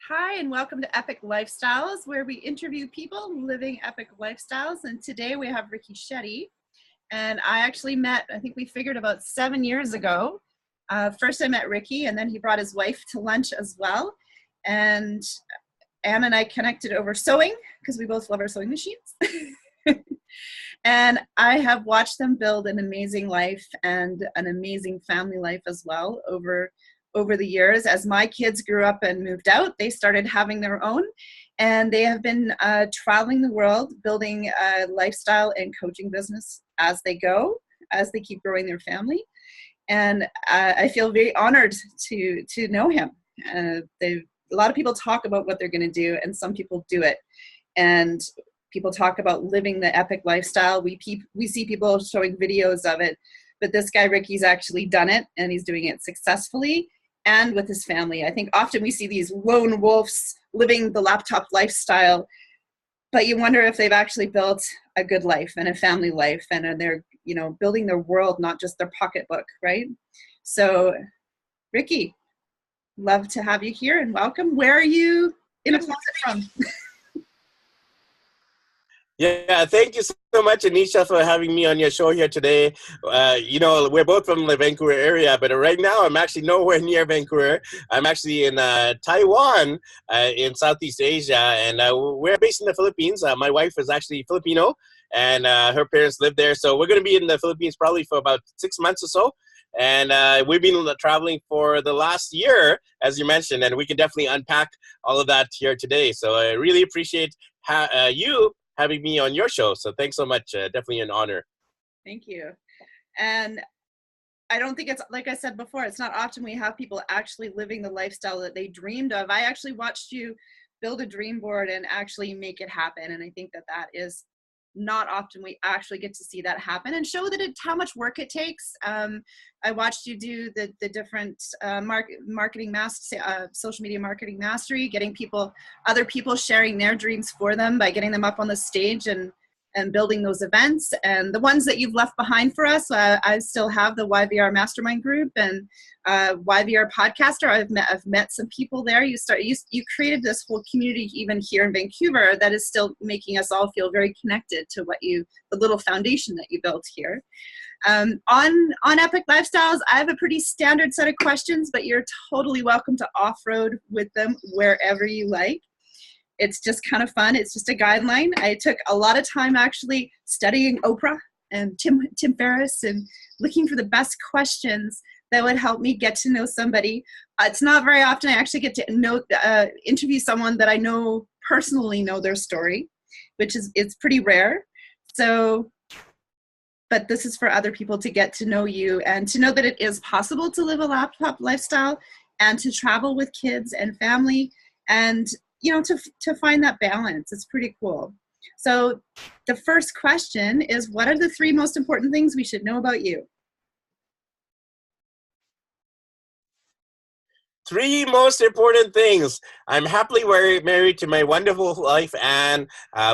Hi, and welcome to Epic Lifestyles, where we interview people living epic lifestyles. And today we have Ricky Shetty. And I actually met, I think we figured about 7 years ago. First I met Ricky, and then he brought his wife to lunch as well. And Anne and I connected over sewing, because we both love our sewing machines. And I have watched them build an amazing life and an amazing family life as well over the years. As my kids grew up and moved out, they started having their own, and they have been traveling the world, building a lifestyle and coaching business as they go, as they keep growing their family. And I feel very honored to know him. A lot of people talk about what they're going to do, and some people do it. And people talk about living the epic lifestyle. We see people showing videos of it, but this guy Ricky's actually done it, and he's doing it successfully and with his family. I think often we see these lone wolves living the laptop lifestyle, but you wonder if they've actually built a good life and a family life, and they're, building their world, not just their pocketbook, right? So, Ricky, love to have you here and welcome. Where are you in a closet from? Yeah, thank you so much, Anisha, for having me on your show here today. We're both from the Vancouver area, but right now I'm actually nowhere near Vancouver. I'm actually in Taiwan, in Southeast Asia, and we're based in the Philippines. My wife is actually Filipino, and her parents live there. So we're going to be in the Philippines probably for about 6 months or so. And we've been traveling for the last year, as you mentioned, and we can definitely unpack all of that here today. So I really appreciate you having me on your show. So thanks so much. Definitely an honor. Thank you. And I don't think it's, like I said before, it's not often we have people actually living the lifestyle that they dreamed of. I actually watched you build a dream board and actually make it happen. And I think that is not often we actually get to see that happen and show that how much work it takes. I watched you do the different marketing social media marketing mastery, getting other people sharing their dreams for them by getting them up on the stage and building those events. And the ones that you've left behind for us, I still have the YVR Mastermind group and YVR Podcaster. I've met some people there. You created this whole community even here in Vancouver that is still making us all feel very connected to the little foundation that you built here. On Epic Lifestyles, I have a pretty standard set of questions, but you're totally welcome to off-road with them wherever you like. It's just kind of fun. It's just a guideline. I took a lot of time actually studying Oprah and Tim Ferriss and looking for the best questions that would help me get to know somebody. It's not very often I actually get to interview someone that I personally know their story, which it's pretty rare. So, but this is for other people to get to know you and to know that it is possible to live a laptop lifestyle and to travel with kids and family and to find that balance. It's pretty cool. So the first question is, what are the 3 most important things we should know about you? 3 most important things. I'm happily married to my wonderful wife, Anne.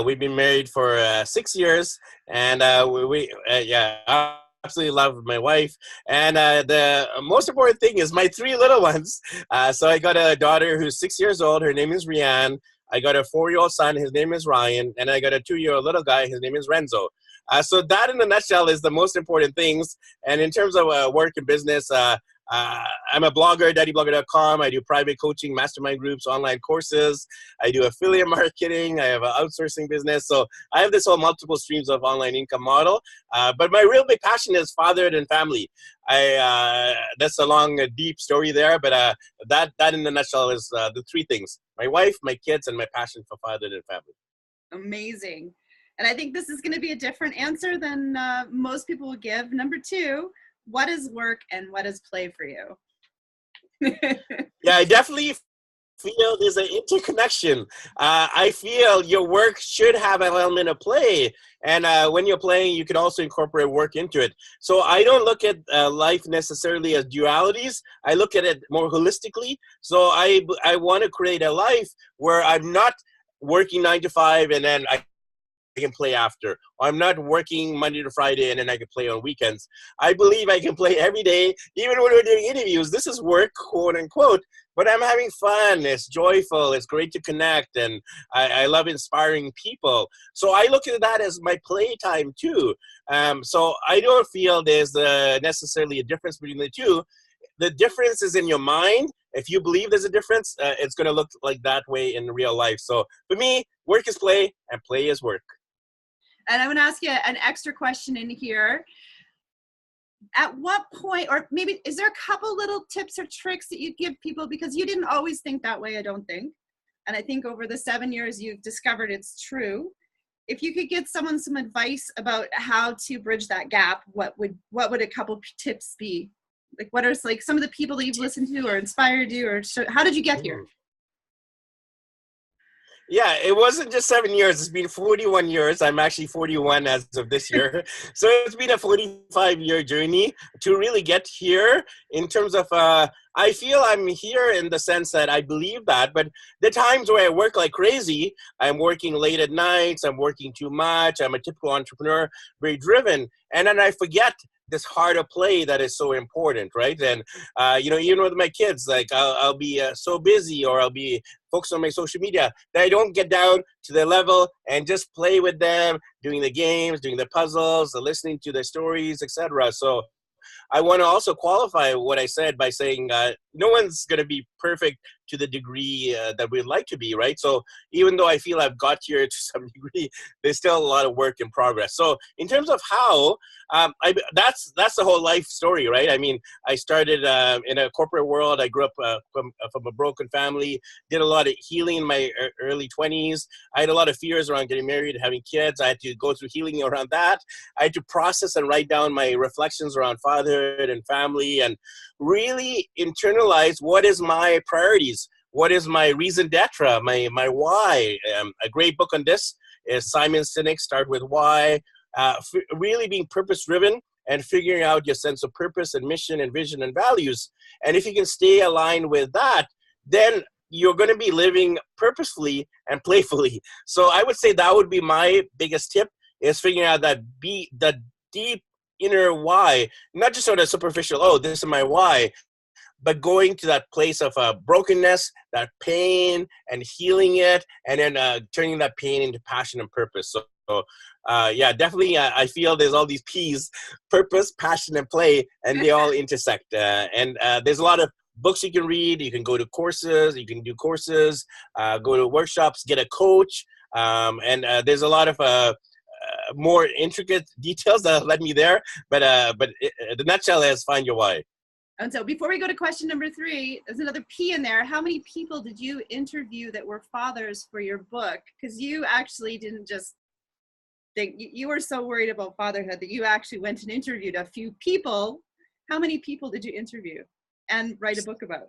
We've been married for 6 years, and I absolutely love my wife. And the most important thing is my 3 little ones. So I got a daughter who's 6 years old. Her name is Rianne. I got a 4-year-old son. His name is Ryan. And I got a 2-year-old little guy. His name is Renzo. So that in a nutshell is the most important things. And in terms of work and business, I'm a blogger, daddyblogger.com. I do private coaching, mastermind groups, online courses. I do affiliate marketing. I have an outsourcing business. So I have this whole multiple streams of online income model. But my real big passion is fatherhood and family. That's a long, deep story there. But that in a nutshell is the 3 things: my wife, my kids, and my passion for fatherhood and family. Amazing. And I think this is going to be a different answer than most people will give. Number 2, what is work and what is play for you? Yeah, I definitely feel there's an interconnection. I feel your work should have an element of play. And when you're playing, you can also incorporate work into it. So I don't look at life necessarily as dualities. I look at it more holistically. So I want to create a life where I'm not working 9 to 5 and then I can play after. Or I'm not working Monday to Friday and then I can play on weekends. I believe I can play every day, even when we're doing interviews. This is work, quote unquote, but I'm having fun. It's joyful. It's great to connect. And I love inspiring people. So I look at that as my playtime too. So I don't feel there's necessarily a difference between the two. The difference is in your mind. If you believe there's a difference, it's going to look like that way in real life. So for me, work is play and play is work. And I'm going to ask you an extra question in here. At what point, or maybe is there a couple little tips or tricks that you give people, because you didn't always think that way, I don't think. And I think over the 7 years you've discovered it's true. If you could give someone some advice about how to bridge that gap, what would a couple tips be? Like, what are like some of the people that you've listened to or inspired you, or how did you get here? Yeah, it wasn't just 7 years. It's been 41 years. I'm actually 41 as of this year. So it's been a 45-year journey to really get here in terms of, I feel I'm here in the sense that I believe that, but the times where I work like crazy, I'm working late at nights, I'm working too much, I'm a typical entrepreneur, very driven, and then I forget this heart of play that is so important, right? And, even with my kids, like I'll be so busy, or I'll be focused on my social media that I don't get down to their level and just play with them, doing the games, doing the puzzles, listening to their stories, etc. So I want to also qualify what I said by saying no one's going to be perfect to the degree that we'd like to be, right? So even though I feel I've got here to some degree, there's still a lot of work in progress. So in terms of how, that's the whole life story, right? I mean, I started in a corporate world. I grew up from a broken family, did a lot of healing in my early 20s. I had a lot of fears around getting married and having kids. I had to go through healing around that. I had to process and write down my reflections around fatherhood and family, and really internalize what is my priorities, what is my raison d'etre, my why. A great book on this is Simon Sinek's Start With Why. Really being purpose driven and figuring out your sense of purpose and mission and vision and values. And if you can stay aligned with that, then you're going to be living purposefully and playfully. So I would say that would be my biggest tip, is figuring out that the deep inner why, not just sort of superficial, oh, this is my why, but going to that place of brokenness, that pain, and healing it, and then turning that pain into passion and purpose. So definitely I feel there's all these P's: purpose, passion, and play, and they all intersect. And there's a lot of books you can read. You can go to courses, you can do courses, go to workshops, get a coach, and there's a lot of more intricate details that led me there. But the nutshell is find your why. And so before we go to question number 3, there's another P in there. How many people did you interview that were fathers for your book? Because you actually didn't just think, you were so worried about fatherhood that you actually went and interviewed a few people. How many people did you interview and write a book about?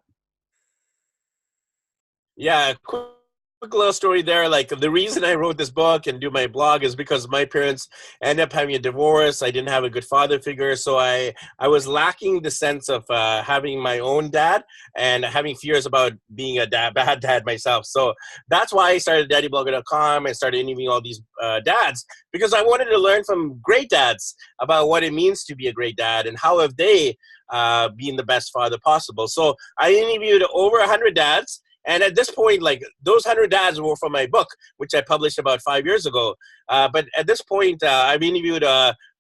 Yeah, quick little story there. Like, the reason I wrote this book and do my blog is because my parents ended up having a divorce. I didn't have a good father figure, so I was lacking the sense of having my own dad and having fears about being a bad dad myself. So that's why I started daddyblogger.com and started interviewing all these dads, because I wanted to learn from great dads about what it means to be a great dad and how have they been the best father possible. So I interviewed over 100 dads. And at this point, like, those 100 dads were from my book, which I published about 5 years ago. But at this point, I've interviewed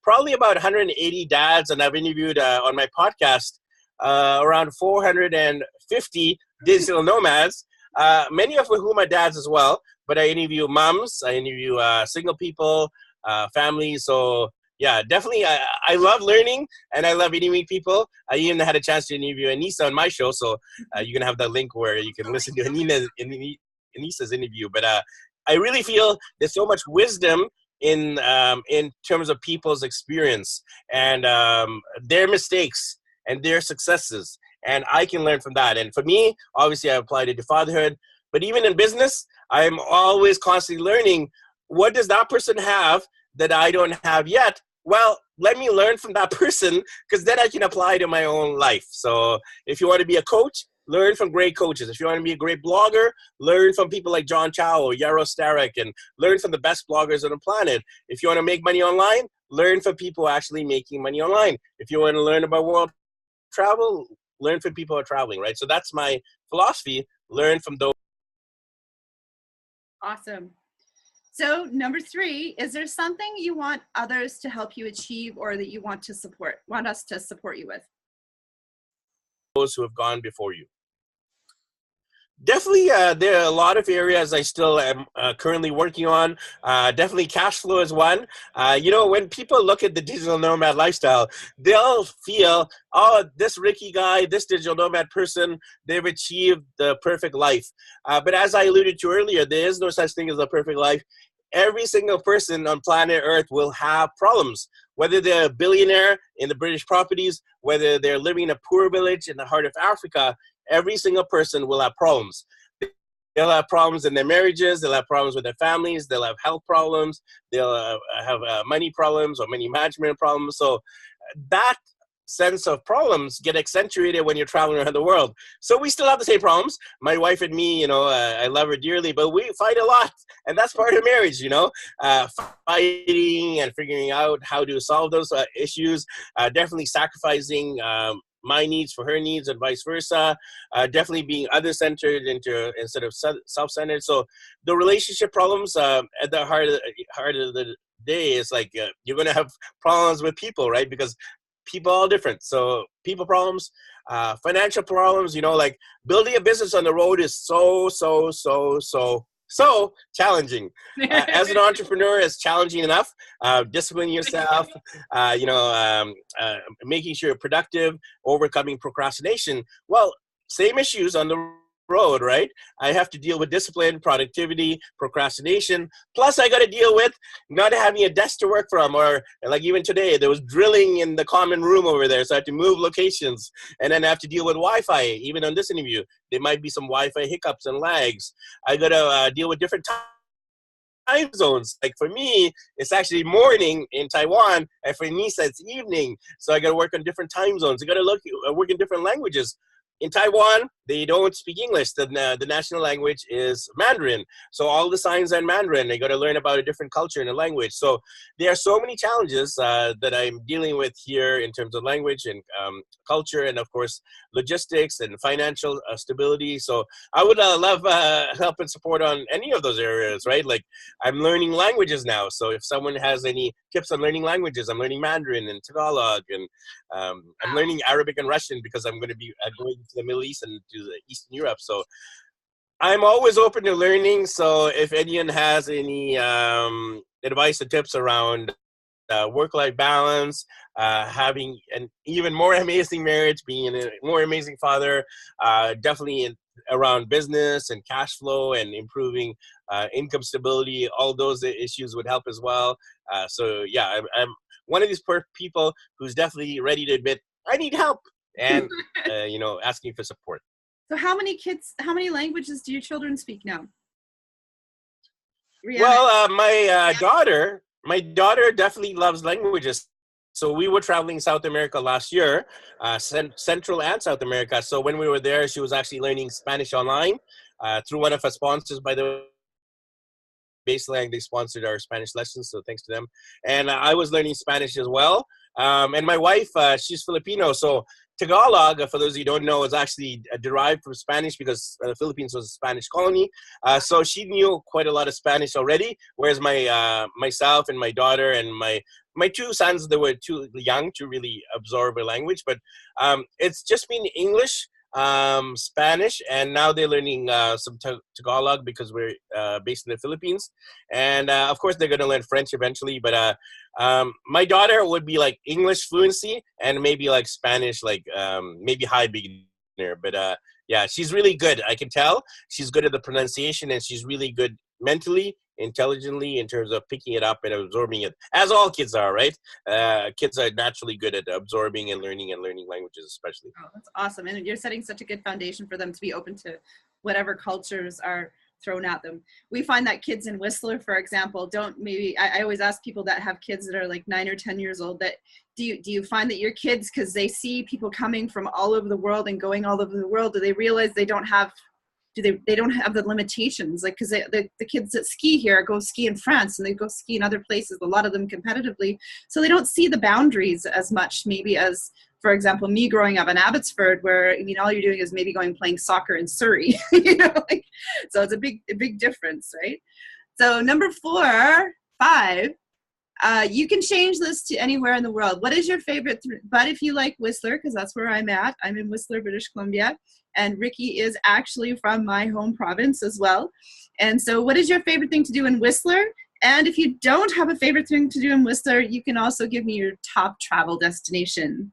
probably about 180 dads, and I've interviewed on my podcast around 450 digital nomads, many of whom are dads as well. But I interview moms, I interview single people, families. So yeah, definitely. I love learning and I love interviewing people. I even had a chance to interview Anissa on my show. So you're going to have that link where you can listen to Anissa's interview. But I really feel there's so much wisdom in terms of people's experience and their mistakes and their successes. And I can learn from that. And for me, obviously, I applied it to fatherhood. But even in business, I'm always constantly learning, what does that person have that I don't have yet? Well, let me learn from that person, because then I can apply to my own life. So if you want to be a coach, learn from great coaches. If you want to be a great blogger, learn from people like John Chow or Yaro Starak, and learn from the best bloggers on the planet. If you want to make money online, learn from people actually making money online. If you want to learn about world travel, learn from people who are traveling, right? So that's my philosophy. Learn from those. Awesome. So number 3, is there something you want others to help you achieve or that you want us to support you with? Those who have gone before you. Definitely, there are a lot of areas I still am currently working on. Definitely cash flow is one. When people look at the digital nomad lifestyle, they'll feel, oh, this Ricky guy, this digital nomad person, they've achieved the perfect life. But as I alluded to earlier, there is no such thing as a perfect life. Every single person on planet Earth will have problems, whether they're a billionaire in the British properties, whether they're living in a poor village in the heart of Africa. Every single person will have problems. They'll have problems in their marriages. They'll have problems with their families. They'll have health problems. They'll have money problems or money management problems. So that sense of problems get accentuated when you're traveling around the world. So we still have the same problems. My wife and me, I love her dearly, but we fight a lot. And that's part of marriage, fighting and figuring out how to solve those issues, definitely sacrificing my needs for her needs and vice versa, definitely being other-centered instead of self-centered. So the relationship problems at the heart of the day is like you're going to have problems with people, right? Because people are all different. So people problems, financial problems, like building a business on the road is so challenging. As an entrepreneur, it's challenging enough. Disciplining yourself, making sure you're productive, overcoming procrastination. Well, same issues on the road, right? I have to deal with discipline, productivity, procrastination. Plus, I got to deal with not having a desk to work from, or like even today, there was drilling in the common room over there, so I had to move locations, and then I have to deal with Wi-Fi. Even on this interview, there might be some Wi-Fi hiccups and lags. I got to deal with different time zones. Like for me, it's actually morning in Taiwan, and for Nisa, it's evening. So I got to work on different time zones. I got to work in different languages. In Taiwan, they don't speak English. The national language is Mandarin. So all the signs are in Mandarin. They got to learn about a different culture and a language. So there are so many challenges that I'm dealing with here in terms of language and culture, and of course, logistics and financial stability. So I would love help and support on any of those areas, right? Like I'm learning languages now. So if someone has any tips on learning languages, I'm learning Mandarin and Tagalog, and I'm learning Arabic and Russian because I'm going to be going to the Middle East and to the Eastern Europe. So I'm always open to learning. So if anyone has any advice or tips around work-life balance, having an even more amazing marriage, being a more amazing father, definitely around business and cash flow and improving income stability, all those issues would help as well. So yeah, I'm one of these people who's definitely ready to admit I need help and asking for support. So how many languages do your children speak now? Rihanna. Well, my daughter definitely loves languages. So we were traveling South America last year, Central and South America. So when we were there, she was actually learning Spanish online through one of our sponsors, by the way. Baselang, they sponsored our Spanish lessons, so thanks to them. And I was learning Spanish as well. And my wife, she's Filipino, so Tagalog, for those of you who don't know, is actually derived from Spanish because the Philippines was a Spanish colony. So she knew quite a lot of Spanish already, whereas myself and my daughter and my two sons, they were too young to really absorb a language. But it's just been English, Spanish, and now they're learning some Tagalog because we're based in the Philippines. And of course, they're going to learn French eventually. But my daughter would be like English fluency and maybe like Spanish, like maybe high beginner. But yeah, she's really good. I can tell she's good at the pronunciation, and she's really good mentally, intelligently, in terms of picking it up and absorbing it, as all kids are, right? Kids are naturally good at absorbing and learning languages, especially. Oh, that's awesome. And you're setting such a good foundation for them to be open to whatever cultures are thrown at them. We find that kids in Whistler, for example, don't maybe, I always ask people that have kids that are like 9 or 10 years old that, do you find that your kids, because they see people coming from all over the world and going all over the world, do they realize they don't have, they don't have the limitations? Like, because the kids that ski here go ski in France and they go ski in other places, a lot of them competitively. So they don't see the boundaries as much maybe as, for example, me growing up in Abbotsford, where, I mean, all you're doing is maybe going playing soccer in Surrey, you know, like, so it's a big difference, right? So number 5, you can change this to anywhere in the world. What is your favorite, but if you like Whistler, because that's where I'm at, I'm in Whistler, British Columbia, and Ricky is actually from my home province as well. And so what is your favorite thing to do in Whistler? And if you don't have a favorite thing to do in Whistler, you can also give me your top travel destination.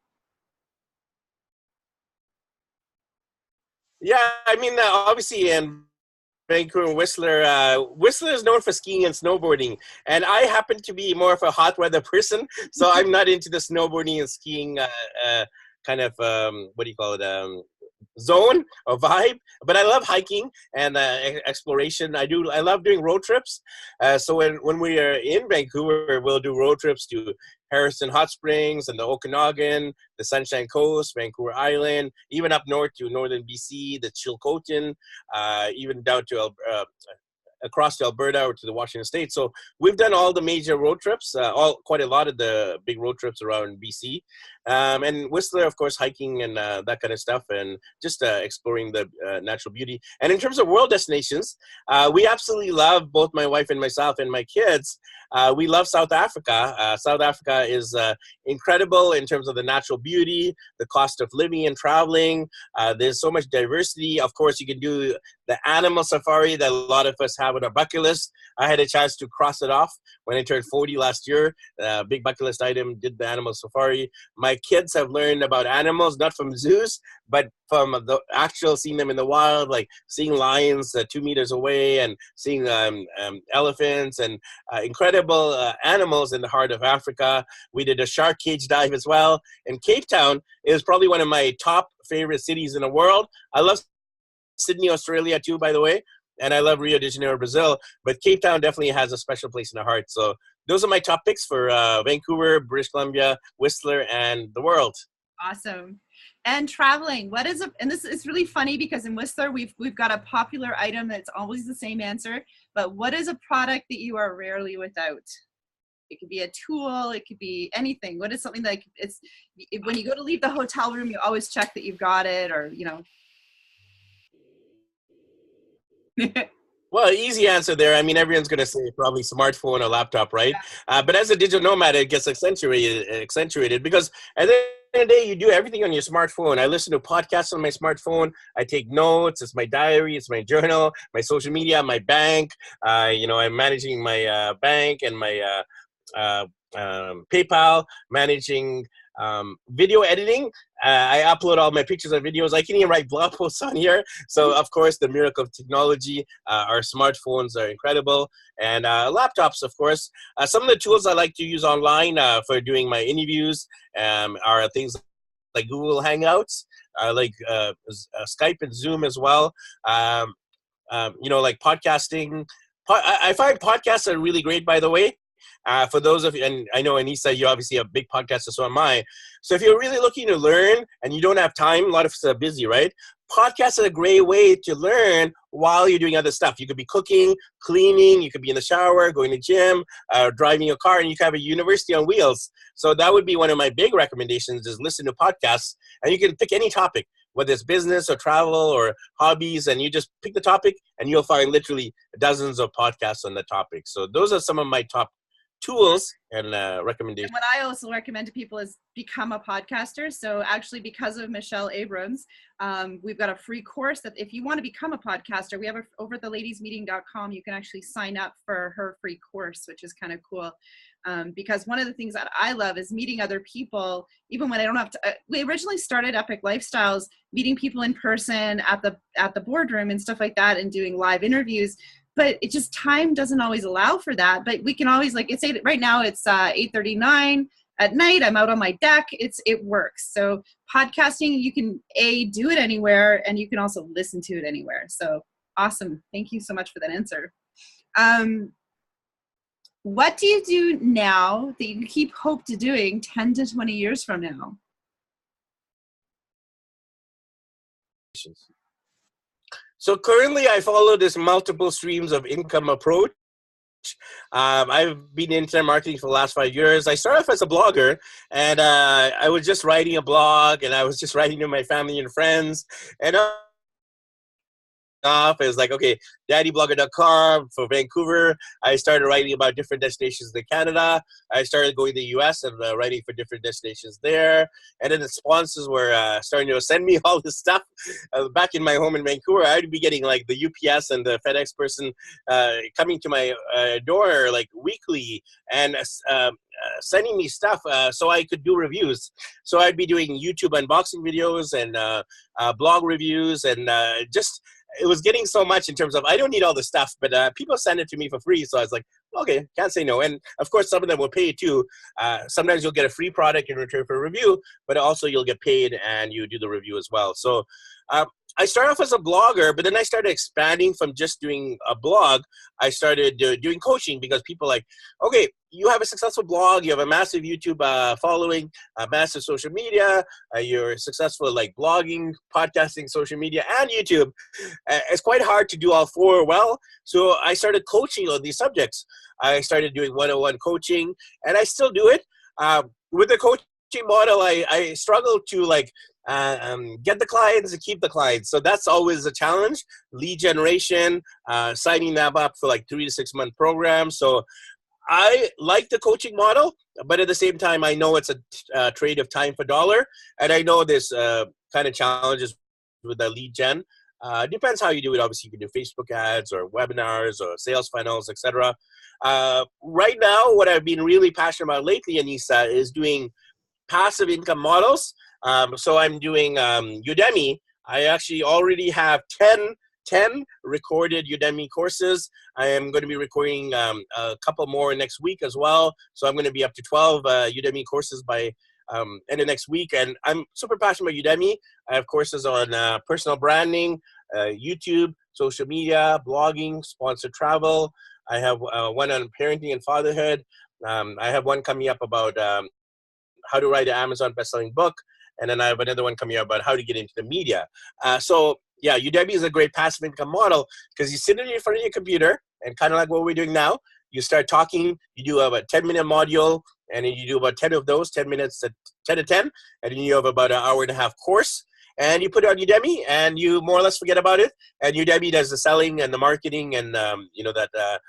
Yeah, I mean, obviously, in Vancouver, Whistler is known for skiing and snowboarding, and I happen to be more of a hot weather person, so I'm not into the snowboarding and skiing kind of what do you call it, zone or vibe. But I love hiking and exploration. I love doing road trips. So when we are in Vancouver, we'll do road trips to Harrison Hot Springs and the Okanagan, the Sunshine Coast, Vancouver Island, even up north to northern BC, the Chilcotin, even down to across to Alberta or to the Washington State. So we've done all the major road trips, quite a lot of the big road trips around BC. And Whistler, of course, hiking and that kind of stuff, and just exploring the natural beauty. And in terms of world destinations, we absolutely love, both my wife and myself and my kids, we love South Africa. South Africa is incredible in terms of the natural beauty, the cost of living and traveling. There's so much diversity. Of course, you can do the animal safari that a lot of us have on our bucket list. I had a chance to cross it off when I turned 40 last year. Big bucket list item, did the animal safari. My kids have learned about animals, not from zoos, but from the actual seeing them in the wild, like seeing lions 2 meters away and seeing elephants and incredible animals in the heart of Africa. We did a shark cage dive as well. And Cape Town is probably one of my top favorite cities in the world. I love Sydney, Australia too, by the way. And I love Rio de Janeiro, Brazil. But Cape Town definitely has a special place in the heart. So those are my top picks for Vancouver, British Columbia, Whistler, and the world. Awesome. And traveling, what is and this is really funny because in Whistler we've got a popular item that's always the same answer, but what is a product that you are rarely without? It could be a tool, it could be anything. What is something like, it's when you go to leave the hotel room, you always check that you've got it, or you know? Well, easy answer there. I mean, everyone's going to say probably smartphone or laptop, right? Yeah. But as a digital nomad, it gets accentuated because at the end of the day, you do everything on your smartphone. I listen to podcasts on my smartphone. I take notes. It's my diary. It's my journal, my social media, my bank. I'm managing my bank and my PayPal, managing video editing. I upload all my pictures and videos. I can even write blog posts on here. So, of course, the miracle of technology, our smartphones are incredible. And laptops, of course. Some of the tools I like to use online for doing my interviews are things like Google Hangouts, like Skype and Zoom as well. Like podcasting. I find podcasts are really great, by the way. For those of you, and I know Anissa, you obviously have big podcasts, so am I. So if you're really looking to learn and you don't have time, a lot of us are busy, right? Podcasts are a great way to learn while you're doing other stuff. You could be cooking, cleaning, you could be in the shower, going to the gym, driving your car, and you can have a university on wheels. So that would be one of my big recommendations, is listen to podcasts, and you can pick any topic, whether it's business or travel or hobbies, and you just pick the topic and you'll find literally dozens of podcasts on the topic. So those are some of my top tools and recommendations. And what I also recommend to people is become a podcaster. So actually, because of Michelle Abrams, we've got a free course that if you want to become a podcaster, we have over at theladiesmeeting.com, you can actually sign up for her free course, which is kind of cool. Because one of the things that I love is meeting other people, even when I don't have to. We originally started Epic Lifestyles meeting people in person at the boardroom and stuff like that, and doing live interviews. But it just, time doesn't always allow for that. But we can always, like, right now it's 8:39 at night. I'm out on my deck. It works. So podcasting, you can do it anywhere, and you can also listen to it anywhere. So Awesome. Thank you so much for that answer. What do you do now that you keep hope to doing 10 to 20 years from now? So currently I follow this multiple streams of income approach. I've been in internet marketing for the last 5 years. I started off as a blogger, and I was just writing a blog, and I was just writing to my family and friends, and off is like, okay, daddyblogger.com for Vancouver. I started writing about different destinations in Canada. I started going to the US and writing for different destinations there. And then the sponsors were starting to send me all this stuff. Back in my home in Vancouver, I'd be getting like the UPS and the FedEx person coming to my door like weekly and sending me stuff so I could do reviews. So I'd be doing YouTube unboxing videos and blog reviews and just it was getting so much in terms of I don't need all this stuff, but people send it to me for free. So I was like, okay, can't say no. And of course, some of them will pay too. Sometimes you'll get a free product in return for a review, but also you'll get paid and you do the review as well. So I started off as a blogger, but then I started expanding from just doing a blog. I started doing coaching because people like, okay, you have a successful blog, you have a massive YouTube following, a massive social media, you're successful like blogging, podcasting, social media, and YouTube. It's quite hard to do all four well. So I started coaching on these subjects. I started doing one-on-one coaching, and I still do it. With the coaching model, I struggle to like get the clients and keep the clients. So that's always a challenge. Lead generation, signing them up for like 3 to 6 month programs. So I like the coaching model, but at the same time, I know it's a trade of time for dollar. And I know there's kind of challenges with the lead gen. Depends how you do it. Obviously, you can do Facebook ads or webinars or sales funnels, etc. Right now, what I've been really passionate about lately, Anissa, is doing passive income models. So I'm doing Udemy. I actually already have 10 recorded Udemy courses. I am going to be recording a couple more next week as well. So I'm going to be up to 12 Udemy courses by end of next week. And I'm super passionate about Udemy. I have courses on personal branding, YouTube, social media, blogging, sponsored travel. I have one on parenting and fatherhood. I have one coming up about how to write an Amazon best-selling book. And then I have another one coming up about how to get into the media. So yeah, Udemy is a great passive income model because you sit in front of your computer and kind of like what we're doing now, you start talking, you do a 10-minute module, and then you do about 10 of those, 10 minutes, 10 to 10, and then you have about an hour and a half course. And you put it on Udemy, and you more or less forget about it. And Udemy does the selling and the marketing and, that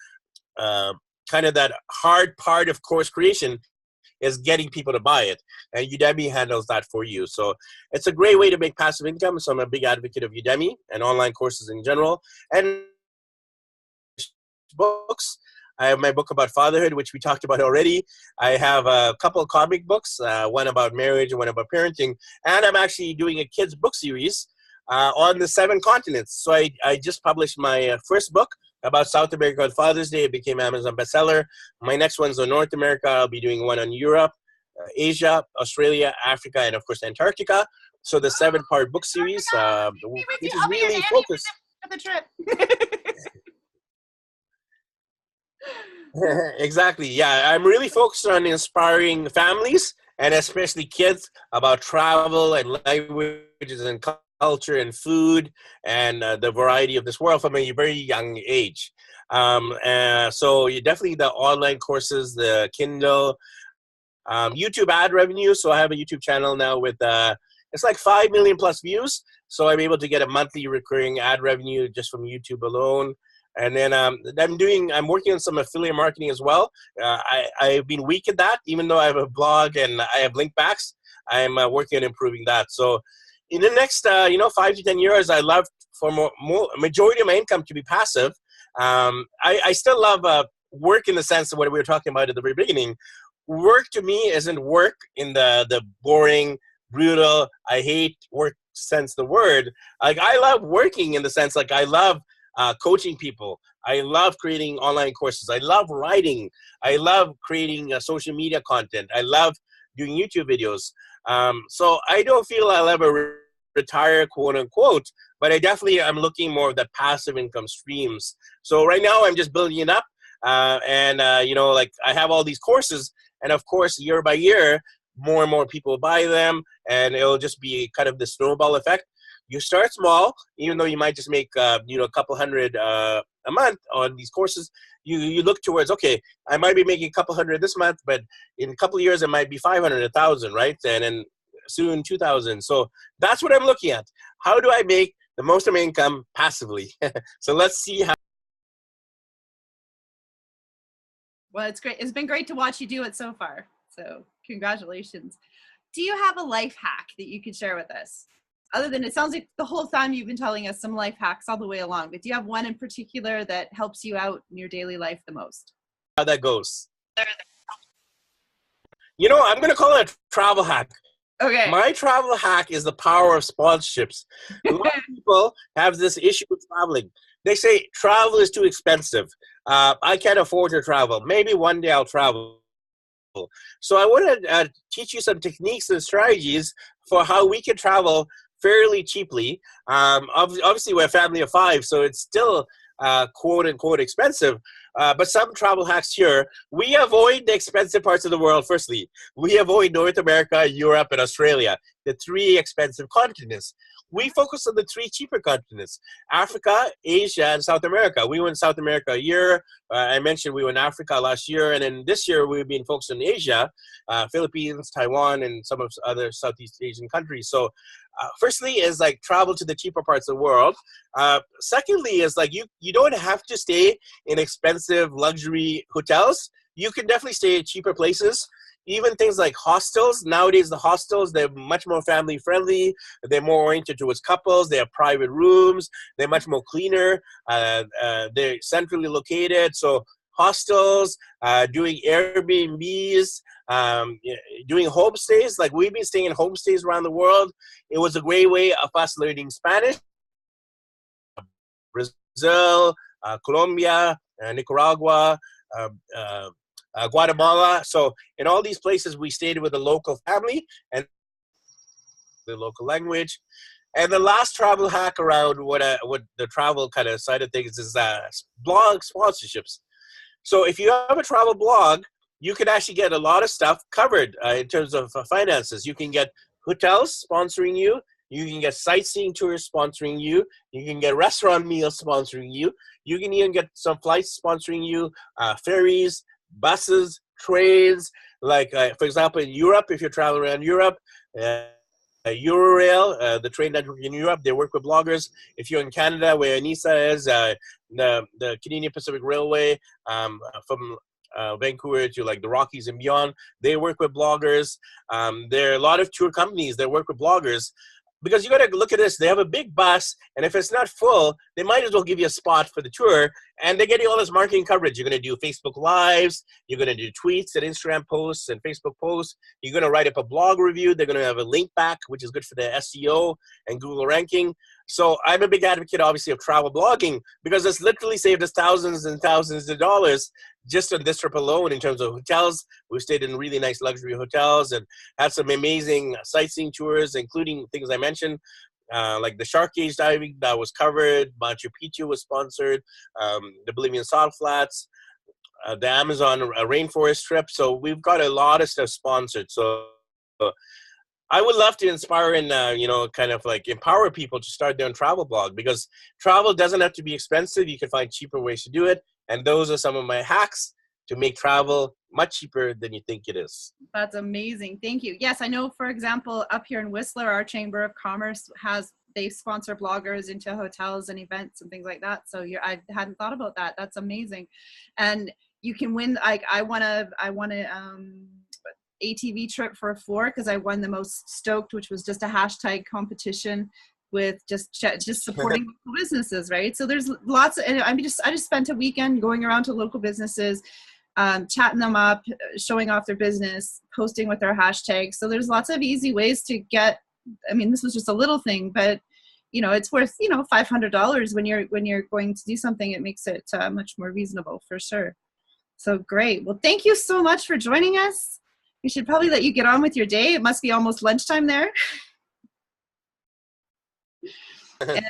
kind of that hard part of course creation is getting people to buy it. And Udemy handles that for you. So it's a great way to make passive income. So I'm a big advocate of Udemy and online courses in general. And books. I have my book about fatherhood, which we talked about already. I have a couple of comic books, one about marriage and one about parenting. And I'm actually doing a kids book series on the 7 continents. So I just published my first book about South America on Father's Day. It became Amazon bestseller. My next one's on North America. I'll be doing one on Europe, Asia, Australia, Africa, and of course Antarctica. So the 7-part book series, which is really focused. The trip. Exactly. Yeah, I'm really focused on inspiring families and especially kids about travel and languages and culture and food and the variety of this world from a very young age. So you definitely the online courses, the Kindle, YouTube ad revenue. So I have a YouTube channel now with it's like 5 million plus views. So I'm able to get a monthly recurring ad revenue just from YouTube alone. And then I'm working on some affiliate marketing as well. I've been weak at that, even though I have a blog and I have link backs. I'm working on improving that. So in the next 5 to 10 years, I love for more majority of my income to be passive. I still love work in the sense of what we were talking about at the very beginning. Work to me isn't work in the boring, brutal, I hate work sense of the word. Like I love working in the sense like I love coaching people. I love creating online courses. I love writing. I love creating social media content. I love doing YouTube videos. So I don't feel I'll ever retire, quote unquote, but I definitely am looking more at the passive income streams. So right now I'm just building it up. You know, like I have all these courses, and of course, year by year, more and more people buy them, and it'll just be kind of the snowball effect. You start small, even though you might just make you know, a couple hundred a month on these courses. You look towards, okay, I might be making a couple hundred this month, but in a couple of years it might be 500, 1,000, right? And then soon 2,000. So that's what I'm looking at. How do I make the most of my income passively? So let's see how. Well, it's great. It's been great to watch you do it so far. So congratulations. Do you have a life hack that you could share with us? Other than, it sounds like the whole time you've been telling us some life hacks all the way along, but do you have one in particular that helps you out in your daily life the most? How that goes. You know, I'm going to call it a travel hack. Okay. My travel hack is the power of sponsorships. A lot of people have this issue with traveling. They say travel is too expensive. I can't afford to travel. Maybe one day I'll travel. So I want to teach you some techniques and strategies for how we can travel fairly cheaply. Obviously, we're a family of 5, so it's still quote unquote expensive. But some travel hacks here. We avoid the expensive parts of the world, firstly. We avoid North America, Europe, and Australia, the 3 expensive continents. We focus on the 3 cheaper continents: Africa, Asia, and South America. We went to South America a year. I mentioned we went to Africa last year. And then this year, we've been focused on Asia, Philippines, Taiwan, and some of other Southeast Asian countries. So firstly is like travel to the cheaper parts of the world. Secondly is like you don't have to stay in expensive luxury hotels. You can definitely stay at cheaper places. Even things like hostels. Nowadays, the hostels, they're much more family friendly. They're more oriented towards couples. They have private rooms. They're much more cleaner. They're centrally located. So hostels, doing Airbnbs, doing homestays. Like we've been staying in homestays around the world. It was a great way of us learning Spanish. Brazil, Colombia, Nicaragua, Guatemala. So in all these places, we stayed with a local family and the local language. And the last travel hack around what the travel kind of side of things is blog sponsorships. So if you have a travel blog, you can actually get a lot of stuff covered in terms of finances. You can get hotels sponsoring you. You can get sightseeing tours sponsoring you. You can get restaurant meals sponsoring you. You can even get some flights sponsoring you, ferries, buses, trains. Like, for example, in Europe, if you're traveling around Europe, Eurail, the train network in Europe, they work with bloggers. If you're in Canada, where ANISA is, the Canadian Pacific Railway, from Vancouver to like the Rockies and beyond, they work with bloggers. There are a lot of tour companies that work with bloggers. Because you got to look at this, they have a big bus, and if it's not full, they might as well give you a spot for the tour, and they get you all this marketing coverage. You're going to do Facebook Lives, you're going to do tweets and Instagram posts and Facebook posts, you're going to write up a blog review, they're going to have a link back, which is good for the SEO and Google ranking. So I'm a big advocate, obviously, of travel blogging, because it's literally saved us thousands and thousands of dollars just on this trip alone in terms of hotels. We stayed in really nice luxury hotels and had some amazing sightseeing tours, including things I mentioned, like the shark cage diving that was covered, Machu Picchu was sponsored, the Bolivian salt flats, the Amazon rainforest trip. So we've got a lot of stuff sponsored. So I would love to inspire and, kind of like empower people to start their own travel blog, because travel doesn't have to be expensive. You can find cheaper ways to do it. And those are some of my hacks to make travel much cheaper than you think it is. That's amazing. Thank you. Yes, I know, for example, up here in Whistler, our Chamber of Commerce they sponsor bloggers into hotels and events and things like that. So I hadn't thought about that. That's amazing. And you can win, like I won a ATV trip for 4 because I won the most stoked, which was just a hashtag competition with just supporting local businesses, right? So there's lots of, and I just spent a weekend going around to local businesses, chatting them up, showing off their business, posting with their hashtags. So there's lots of easy ways to get, I mean, this was just a little thing, but it's worth, $500 when you're going to do something. It makes it much more reasonable for sure. So great. Well, thank you so much for joining us. We should probably let you get on with your day. It must be almost lunchtime there. And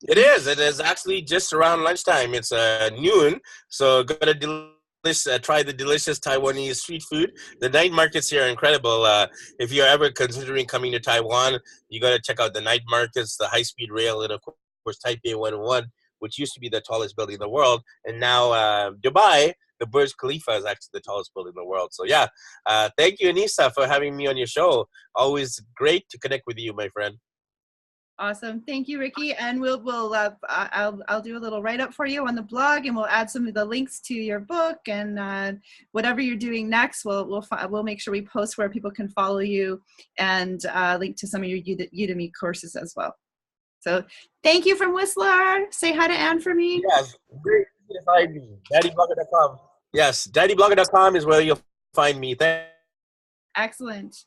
It is. It is actually just around lunchtime. It's noon, so gotta try the delicious Taiwanese street food. The night markets here are incredible. If you're ever considering coming to Taiwan, you gotta check out the night markets, the high-speed rail, and of course Taipei 101, which used to be the tallest building in the world, and now Dubai, the Burj Khalifa is actually the tallest building in the world. So yeah, thank you, Anissa, for having me on your show. Always great to connect with you, my friend. awesome. Thank you, Ricky. And I'll do a little write up for you on the blog, and we'll add some of the links to your book and whatever you're doing next. We'll make sure we post where people can follow you and link to some of your Udemy courses as well. So thank you from Whistler. Say hi to Anne for me. Yes, very easy to find me. DaddyBlogger.com. Yes, DaddyBlogger.com is where you'll find me. Excellent.